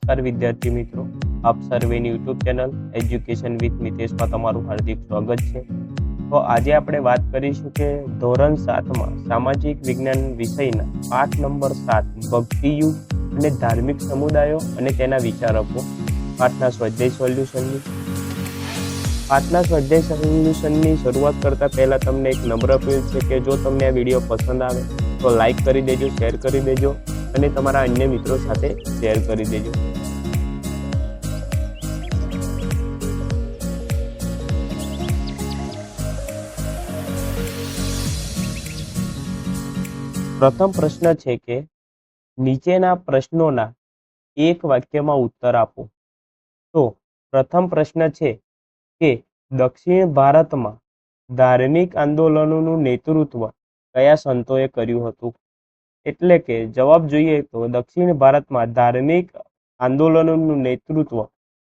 નમસ્કાર વિદ્યાર્થી મિત્રો, આપ સર્વેની યુટ્યુબ ચેનલ એજ્યુકેશન વિથ મિતેશમાં તમારું હાર્દિક સ્વાગત છે। તો આજે આપણે વાત કરીશું કે ધોરણ 7માં સામાજિક વિજ્ઞાન વિષયના પાઠ નંબર 7 ભક્તિયુગ અને ધાર્મિક સમુદાયો અને તેના વિચારકો પાઠના સ્વાધ્યાય સોલ્યુશનની શરૂઆત કરતા પહેલા તમને એક નમ્ર અપીલ છે કે જો તમને આ વિડીયો પસંદ આવે તો લાઈક કરી દેજો, શેર કરી દેજો અને તમારા અન્ય મિત્રો સાથે શેર કરી દેજો। પ્રથમ પ્રશ્ન છે કે નીચેના પ્રશ્નોના એક વાક્યમાં ઉત્તર આપો। તો પ્રથમ પ્રશ્ન છે કે દક્ષિણ ભારતમાં ધાર્મિક આંદોલનોનું નેતૃત્વ કયા સંતોએ કર્યું હતું? એટલે કે જવાબ જોઈએ તો દક્ષિણ ભારતમાં ધાર્મિક આંદોલનોનું નેતૃત્વ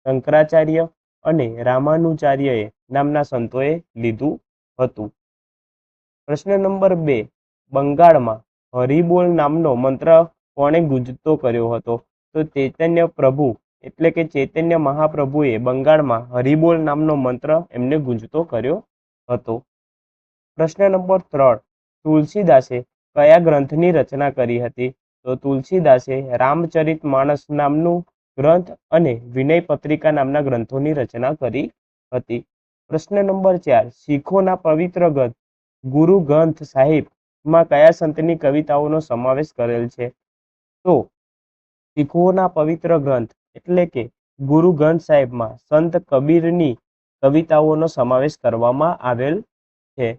શંકરાચાર્ય અને રામાનુજાચાર્ય નામના સંતોએ લીધું હતું। પ્રશ્ન નંબર 2, બંગાળમાં હરિબોલ નામનો મંત્ર કોણે ગુંજતો કર્યો હતો? તો ચૈતન્ય પ્રભુ એટલે કે ચૈતન્ય મહાપ્રભુએ બંગાળમાં હરિબોલ નામનો મંત્ર એમને ગુંજતો કર્યો હતો। પ્રશ્ન નંબર 3, તુલસીદાસે કયા ગ્રંથની રચના કરી હતી? તો તુલસીદાસે રામચરિતમાનસ નામનું ગ્રંથ અને વિનય પત્રિકા નામના ગ્રંથોની રચના કરી હતી। પ્રશ્ન નંબર 4, શીખોના પવિત્ર ગ્રંથ ગુરુ ગ્રંથ સાહિબમાં કયા સંતની કવિતાઓનો સમાવેશ કરેલ છે? તો શીખોના પવિત્ર ગ્રંથ એટલે કે ગુરુ ગ્રંથ સાહિબમાં સંત કબીરની કવિતાઓનો સમાવેશ કરવામાં આવેલ છે।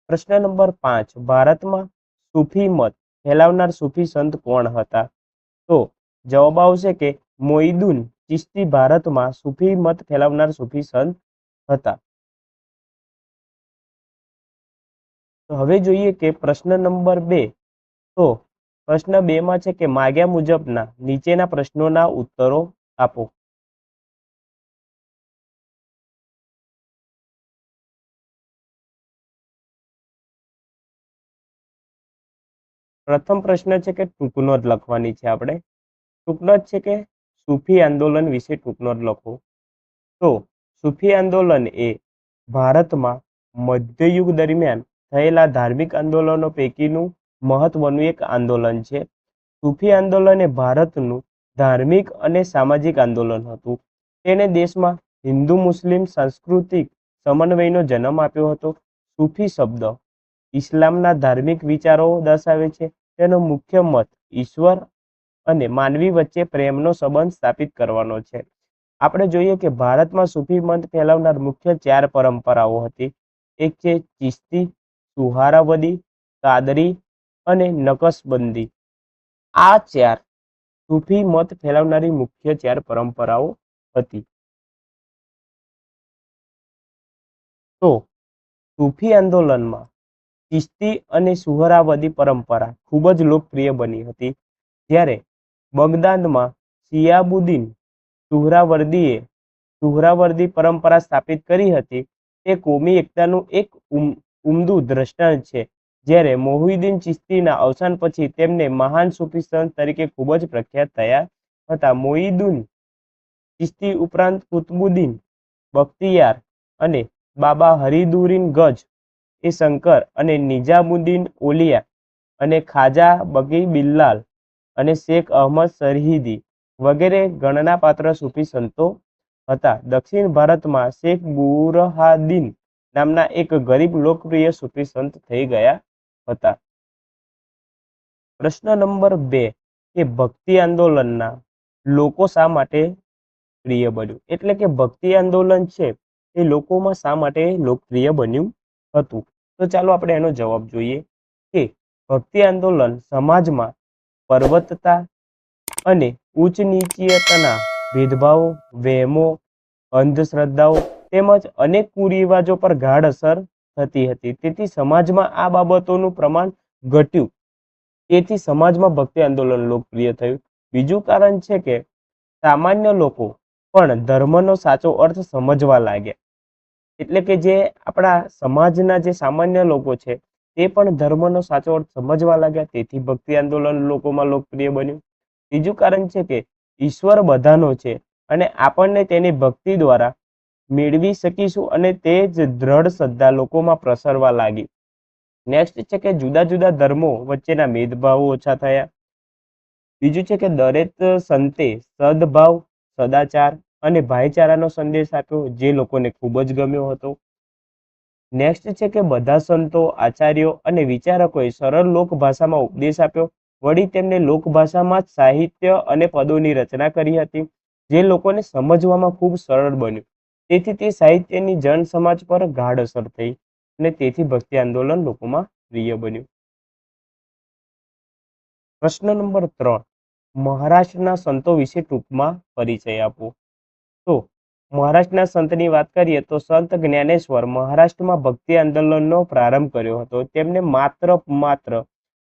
પ્રશ્ન નંબર 5, ભારતમાં સૂફી મત ફેલાવનાર સૂફી સંત કોણ હતા? તો જવાબ આવશે કે મોઈદુન ચિશ્તી ભારતમાં સૂફી મત ફેલાવનાર સૂફી સંત હતા। તો હવે જોઈએ કે પ્રશ્ન નંબર 2, તો પ્રશ્ન 2 માં છે કે માગ્યા મુજબના નીચેના પ્રશ્નોના ઉત્તરો આપો। પ્રથમ પ્રશ્ન છે કે ટૂંકનોટ લખવાની છે આપણે। ટૂંકનોટ છે કે સૂફી આંદોલન વિશે ટૂંકનોટ લખો। તો સૂફી આંદોલન એ ભારતમાં મધ્યયુગ દરમિયાન થયેલા ધાર્મિક આંદોલનો પૈકીનું મહત્વનું એક આંદોલન છે। સૂફી આંદોલન એ ભારતનું ધાર્મિક અને સામાજિક આંદોલન હતું। તેને દેશમાં હિન્દુ મુસ્લિમ સાંસ્કૃતિક સમન્વયનો જન્મ આપ્યો હતો। સૂફી શબ્દ ઇસ્લામના ધાર્મિક વિચારો દર્શાવે છે। તેનો મુખ્ય મત ઈશ્વર અને માનવી વચ્ચે પ્રેમનો સંબંધ સ્થાપિત કરવાનો છે। આપણે જોઈએ કે ભારતમાં સૂફી મત ફેલાવનાર મુખ્ય 4 પરંપરાઓ હતી। એક છે ચિશ્તી, સુહારાવદી, કાદરી અને નકશબંધી। આ 4 સૂફી મત ફેલાવનારી મુખ્ય 4 પરંપરાઓ હતી। તો સૂફી આંદોલનમાં ચિશ્તી અને સુહરાવદી પરંપરા ખૂબ જ લોકપ્રિય બની હતી। જ્યારે બગદાદમાં શિયાબુદ્દીન સુહરાવર્દી પરંપરા સ્થાપિત કરી હતી। તે કોમી એકતાનું એક ઉમદું દ્રષ્ટાંત છે। જ્યારે મોહિઉદ્દીન ચિશ્તીના અવસાન પછી તેમને મહાન સૂફી સંત તરીકે ખૂબ જ પ્રખ્યાત થયા હતા। મોહિઉદ્દીન ચિશ્તી ઉપરાંત કુતુબુદ્દીન બખ્તિયાર અને બાબા હરિદુરીન ગજ એ શંકર અને નિજામુદ્દીન ઓલિયા અને ખાજા બગી બિલ્લાલ અને શેખ અહમદ સરહિદી વગેરે ગણનાપાત્ર સૂફી સંતો હતા। દક્ષિણ ભારતમાં શેખ બુરહાદીન નામના એક ગરીબ લોકપ્રિય સૂફી સંત થઈ ગયા હતા। પ્રશ્ન નંબર 2 કે ભક્તિ આંદોલનના લોકો શા માટે પ્રિય બન્યું? એટલે કે ભક્તિ આંદોલન છે એ લોકોમાં શા માટે લોકપ્રિય બન્યું હતું? તો ચાલો આપણે એનો જવાબ જોઈએ કે ભક્તિ આંદોલન સમાજમાં પર્વતતા અને ઉચ્ચ નીચીયતાના ભેદભાવો, વહેમો, અંધશ્રદ્ધાઓ તેમજ અનેક કુરિવાજો પર ગાઢ અસર થતી હતી। તેથી સમાજમાં આ બાબતોનું પ્રમાણ ઘટ્યું। તેથી સમાજમાં ભક્તિ આંદોલન લોકપ્રિય થયું। બીજું કારણ છે કે સામાન્ય લોકો પણ ધર્મનો સાચો અર્થ સમજવા લાગ્યા। એટલે કે જે આપણા સમાજના જે સામાન્ય લોકો છે તે પણ ધર્મનો સાચો અર્થ સમજવા લાગ્યા। તેથી ભક્તિ આંદોલન લોકોમાં લોકપ્રિય બન્યું। ત્રીજું કારણ છે કે ઈશ્વર બધાનો છે અને આપણને તેની ભક્તિ દ્વારા મેળવી શકીશું અને તે જ દ્રઢ શ્રદ્ધા લોકોમાં પ્રસરવા લાગી. નેક્સ્ટ છે કે જુદા જુદા ધર્મો વચ્ચેના ભેદભાવો ઓછા થયા. બીજું છે કે દરેક સંતે સદભાવ, સદાચાર અને ભાઈચારાનો સંદેશ આપ્યો, જે લોકોને ખૂબ જ ગમ્યો હતો. નેક્સ્ટ છે કે બધા સંતો, આચાર્યો અને વિચારકોએ સરળ લોકભાષામાં ઉપદેશ આપ્યો. વળી તેમને લોકભાષામાં જ સાહિત્ય અને પદોની રચના કરી હતી, જે લોકોને સમજવામાં ખૂબ સરળ બન્યું. તેથી તે સાહિત્યની જન સમાજ પર ગાઢ અસર થઈ અને તેથી ભક્તિ આંદોલન લોકોમાં પ્રિય બન્યું. પ્રશ્ન નંબર 3, મહારાષ્ટ્રના સંતો વિશે ટૂંકમાં પરિચય આપો. તો મહારાષ્ટ્રના સંતની વાત કરીએ તો સંત જ્ઞાનેશ્વર મહારાષ્ટ્રમાં ભક્તિ આંદોલનનો પ્રારંભ કર્યો હતો. તેમને માત્ર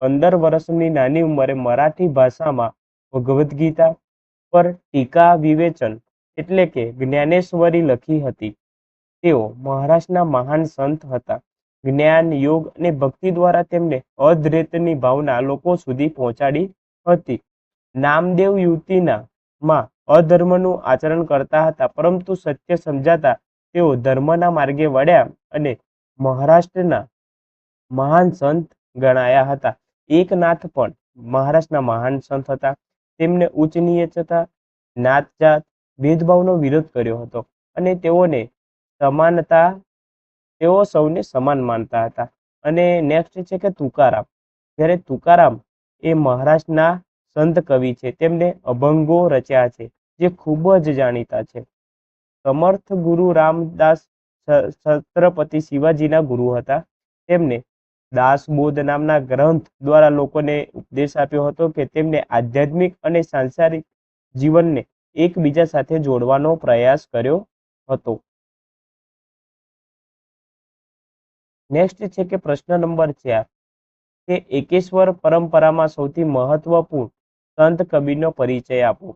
15 વર્ષની નાની ઉંમરે મરાઠી ભાષામાં ભગવદ્ ગીતા પર ટીકા વિવેચન એટલે કે જ્ઞાનેશ્વરી લખી હતી. તેઓ મહારાષ્ટ્રના મહાન સંત હતા. જ્ઞાન, યોગ અને ભક્તિ દ્વારા તેમને અદ્વૈતની ભાવના લોકો સુધી પહોંચાડી હતી. નામદેવ યુવતીના માં અધર્મનું આચરણ કરતા હતા, પરંતુ સત્ય સમજાતા તેઓ ધર્મના માર્ગે વળ્યા અને મહારાષ્ટ્રના મહાન સંત ગણાયા હતા. એકનાથ પણ મહારાષ્ટ્રના મહાન સંત હતા. તેમને ઉચ્ચ નીચતા, નાત જાત ભેદભાવનો વિરોધ કર્યો હતો અને તેઓ સૌને સમાન માનતા હતા. અને નેક્સ્ટ છે કે તુકારામ. જ્યારે તુકારામ એ મહારાષ્ટ્રના સંત કવિ છે. તેમને અભંગો રચ્યા છે, જે ખૂબ જ જાણીતા છે. સમર્થ ગુરુ રામદાસ છત્રપતિ શિવાજીના ગુરુ હતા. તેમને દાસબોધ નામના ગ્રંથ દ્વારા લોકોને ઉપદેશ આપ્યો હતો કે તેમને આધ્યાત્મિક અને સાંસારિક જીવનને એકબીજા સાથે જોડવાનો પ્રયાસ કર્યો હતો. નેક્સ્ટ છે કે પ્રશ્ન નંબર 4, કે એકેશ્વર પરંપરામાં સૌથી મહત્વપૂર્ણ સંત કબીરનો પરિચય આપો.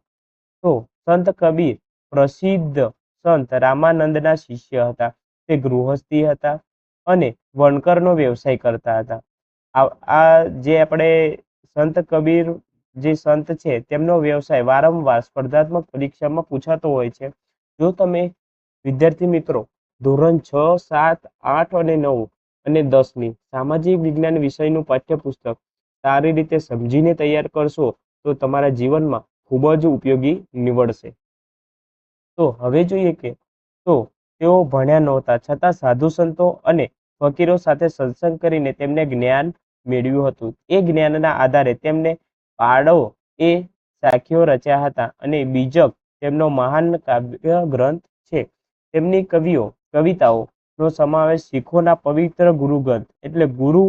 તો સંત કબીર પ્રસિદ્ધ સંત રામાનંદના શિષ્ય હતા. તે ગૃહસ્થી હતા અને વણકરનો વ્યવસાય કરતા હતા. આ જે આપણે સંત કબીર જે સંત છે તેમનો વ્યવસાય વારંવાર સ્પર્ધાત્મક પરીક્ષામાં પૂછાતો હોય છે. જો તમે વિદ્યાર્થી મિત્રો ધોરણ 6, 7, 8 અને 9 અને 10ની સામાજિક વિજ્ઞાન વિષયનું પાઠ્યપુસ્તક સારી રીતે સમજીને તૈયાર કરશો તો તમારા જીવનમાં ખૂબ જ ઉપયોગી નીવડશે. તો હવે જોઈએ કે તેઓ ભણ્યા નહોતા, છતાં સાધુ સંતો અને ફકીરો સાથે સત્સંગ કરીને તેમને જ્ઞાન મેળવ્યું હતું. એ જ્ઞાનના આધારે તેમને પાડો એ સાખીઓ રચ્યા હતા અને બીજક તેમનો મહાન કાવ્ય ગ્રંથ છે. તેમની કવિતાઓનો સમાવેશ શીખોના પવિત્ર ગુરુ ગ્રંથ એટલે ગુરુ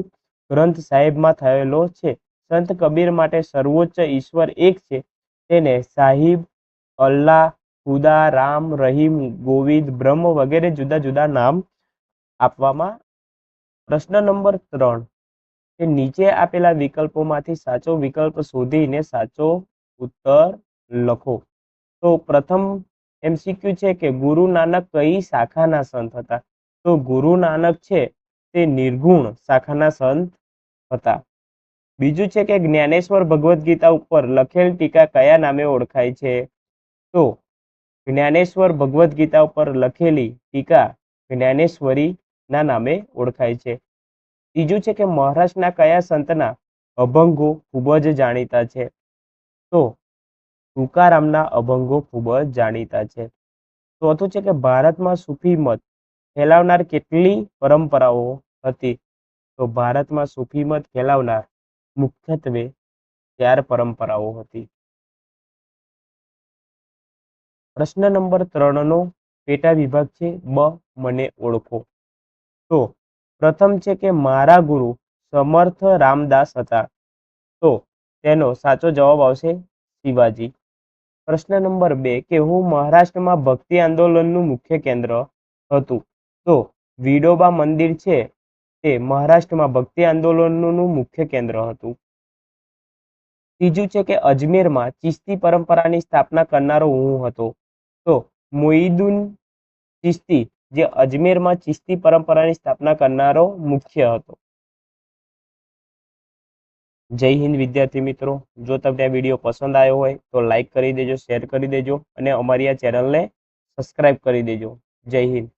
ગ્રંથ સાહેબમાં થયેલો છે. સંત કબીર માટે સર્વોચ્ચ ઈશ્વર એક છે. તેને સાહિબ, અલ્લાહ, ખુદા, રામ, રહીમ, ગોવિંદ, બ્રહ્મ વગેરે જુદા જુદા નામ આપવામાં. પ્રશ્ન નંબર 3, કે નીચે આપેલા વિકલ્પોમાંથી સાચો વિકલ્પ શોધીને સાચો ઉત્તર લખો. તો પ્રથમ MCQ છે કે ગુરુ નાનક કઈ શાખાના સંત હતા. તો ગુરુ નાનક છે તે નિર્ગુણ શાખાના સંત હતા. બીજું છે કે જ્ઞાનેશ્વર ભગવદ્ ગીતા ઉપર લખેલ ટીકા કયા નામે ઓળખાય છે. તો જ્ઞાનેશ્વર ભગવદ્ ગીતા ઉપર લખેલી ટીકા જ્ઞાનેશ્વરી ના નામે ઓળખાય છે. ત્રીજું છે કે મહારાષ્ટ્રના કયા સંતના અભંગો ખૂબ જ જાણીતા છે. તો તુકારામના અભંગો ખૂબ જ જાણીતા છે. ચોથું છે કે ભારતમાં સૂફી મત ફેલાવનાર કેટલી પરંપરાઓ હતી. તો ભારતમાં સૂફી મત ફેલાવનાર મુખ્યત્વે 4 પરંપરાઓ હતી. પ્રશ્ન નંબર 3નો પેટા વિભાગ છે બ, મને ઓળખો. તો પ્રથમ છે કે મારા ગુરુ સમર્થ રામદાસ હતા. તો તેનો સાચો જવાબ આવશે શિવાજી. પ્રશ્ન નંબર 2, કે હું મહારાષ્ટ્રમાં ભક્તિ આંદોલનનું મુખ્ય કેન્દ્ર હતું. તો વિડોબા મંદિર છે તે મહારાષ્ટ્રમાં ભક્તિ આંદોલનનું મુખ્ય કેન્દ્ર હતું. ત્રીજું છે કે અજમેરમાં ચિશ્તી પરંપરાની સ્થાપના કરનારો હું હતો. તો મોઈદુન ચિશ્તી જે અજમેરમાં ચિશ્તી પરંપરાની સ્થાપના કરનારો મુખ્ય હતો. જય હિન્દ વિદ્યાર્થી મિત્રો, જો તમને આ વિડીયો પસંદ આવ્યો હોય તો લાઈક કરી દેજો, શેર કરી દેજો અને અમારી આ ચેનલને સબસ્ક્રાઇબ કરી દેજો. જય હિન્દ.